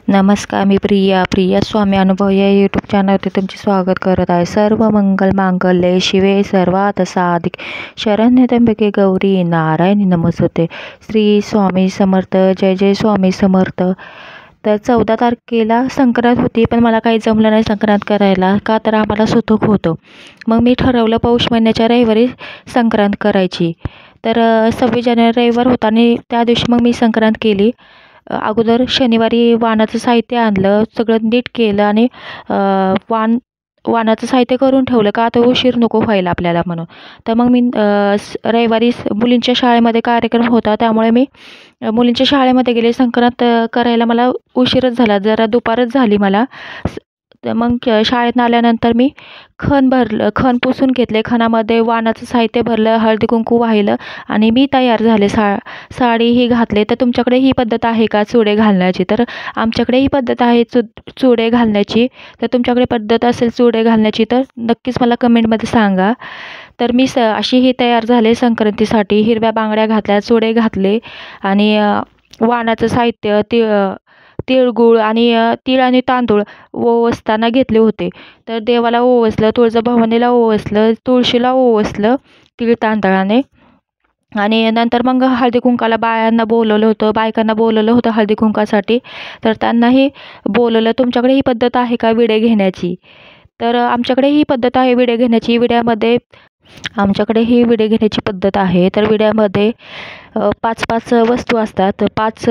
नमस्कार, मी प्रिया स्वामी अनुभव या यूट्यूब चॅनलवरती तुमचे स्वागत करत आहे। सर्व मंगल मांगल्ये शिवे सर्वार्थ साधिके शरण्ये त्र्यंबके गौरी नारायणी नमोस्तुते। श्री स्वामी समर्थ। जय जय स्वामी समर्थ। तर 14 तारखेला संक्रांत होती, पण मला काही जमलं नाही संक्रांत करायला, का तर आम्हाला सुतक होतं। मग मी ठरवलं पौष महिन्याच्या रविवारी संक्रांत करायची। तर 26 जानेवारी रविवार होता आणि त्या दिवशी मग मी संक्रांत केली। अगोदर शनिवारी वाणाचं साहित्य आणलं, सगळं नीट केलं आणि वाणाचं साहित्य करून ठेवलं, का तर उशीर नको व्हायला आपल्याला म्हणून। तर मग मी रविवारी मुलींच्या शाळेमध्ये कार्यक्रम होता, त्यामुळे मी मुलींच्या शाळेमध्ये गेले। संक्रांत करायला मला उशीरच झाला, जरा दुपारच झाली मला। तर मग शाळेतून आल्यानंतर मी खण पुसून घेतले, खणामध्ये वाणाचं साहित्य भरलं, हळदी कुंकू वाहिलं आणि मी तयार झाले। साडीही घातले। तर तुमच्याकडे ही पद्धत आहे का चुडे घालण्याची? तर आमच्याकडे ही पद्धत आहे चुडे घालण्याची। तर तुमच्याकडे पद्धत असेल चुडे घालण्याची तर नक्कीच मला कमेंटमध्ये सांगा। तर मी अशीही तयार झाले संक्रांतीसाठी। हिरव्या बांगड्या घातल्या, चुडे घातले आणि वाणाचं साहित्य तिळगुळ आणि तीळ आणि तांदूळ ओवाळताना घेतले होते। तर देवाला ओवाळलं, तुळजाभवानीला ओवाळलं, तुळशीला ओवाळलं तीळ तांदळाने। आणि नंतर मग हळदी कुंकाला बायकांना बोलवलं होतं हळदी कुंकासाठी। तर त्यांनाही बोलवलं। तुमच्याकडे ही पद्धत आहे का विडे घेण्याची? तर आमच्याकडे ही पद्धत आहे विडे घेण्याची। आमच्याकडे ही विडे घेण्याची पद्धत आहे। तर विड्यामध्ये 5-5 वस्तू असतात, 5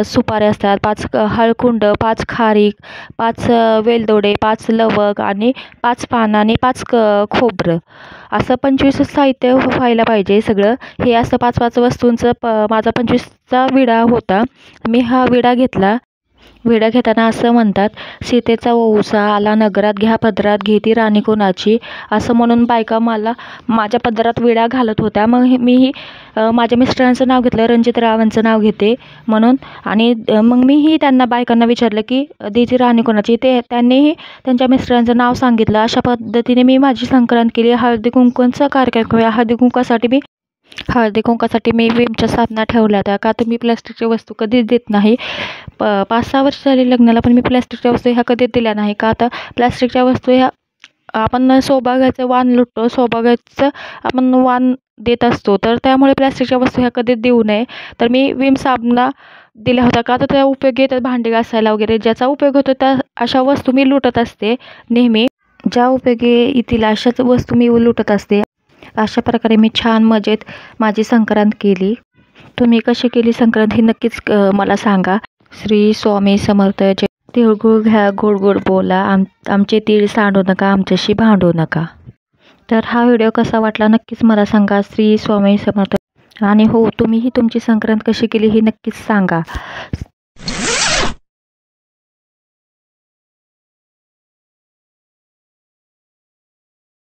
सुपाऱ्या असतात, 5 हळकुंड, 5 खारीक, 5 वेलदोडे, 5 लवंग आणि 5 पानं आणि 5 खोबरं, असं 25 साहित्य व्हायला पाहिजे सगळं। हे असं 5-5 वस्तूंचं माझा 25चा विडा होता। मी हा विडा घेतला। विडा घेताना असं म्हणतात, सीतेचा वौसा आला नगरात, घ्या पदरात घेती राणी कोणाची, असं म्हणून बायका मला माझ्या पदरात विडा घालत होत्या। मग मीही माझ्या मिस्टरांचं नाव घेतलं, रणजितरावांचं नाव घेते म्हणून। आणि मग मीही त्यांना बायकांना विचारलं की देती राणी कोणाची, त्यांनीही त्यांच्या मिस्टरांचं नाव सांगितलं। अशा पद्धतीने मी माझी संक्रांत केली। हळदी कुंकूचा कार्यक्रम, हळदी कुंकासाठी मी विमच्या साबणा ठेवल्या होत्या, का तर मी प्लॅस्टिकच्या वस्तू कधीच देत नाही। 5-6 वर्ष झाली लग्नाला, पण मी प्लॅस्टिकच्या वस्तू ह्या कधीच दिल्या नाही, का तर प्लॅस्टिकच्या वस्तू ह्या आपण सौभाग्याचं वाण लुटतो, सौभाग्याचं आपण वाण देत असतो, तर त्यामुळे प्लॅस्टिकच्या वस्तू ह्या कधीच देऊ नये। तर मी विम साबणा दिल्या होत्या, का तर त्या उपयोगी येतात भांडी घासायला वगैरे, ज्याचा उपयोग होतो त्या अशा वस्तू मी लुटत असते नेहमी। ज्या उपयोगी येतील अशाच वस्तू मी लुटत असते। अशा प्रकारे मी छान मजेत माझी संक्रांत केली। तुम्ही कशी केली संक्रांत ही नक्कीच मला सांगा। श्री स्वामी समर्थ। तिळगुळ घ्या, गोड गोड बोला, आमचे तीळ सांडू नका, आमच्याशी भांडू नका। तर हा व्हिडिओ कसा वाटला नक्कीच मला सांगा। श्री स्वामी समर्थ। आणि हो, तुम्हीही तुमची संक्रांत कशी केली ही नक्कीच सांगा।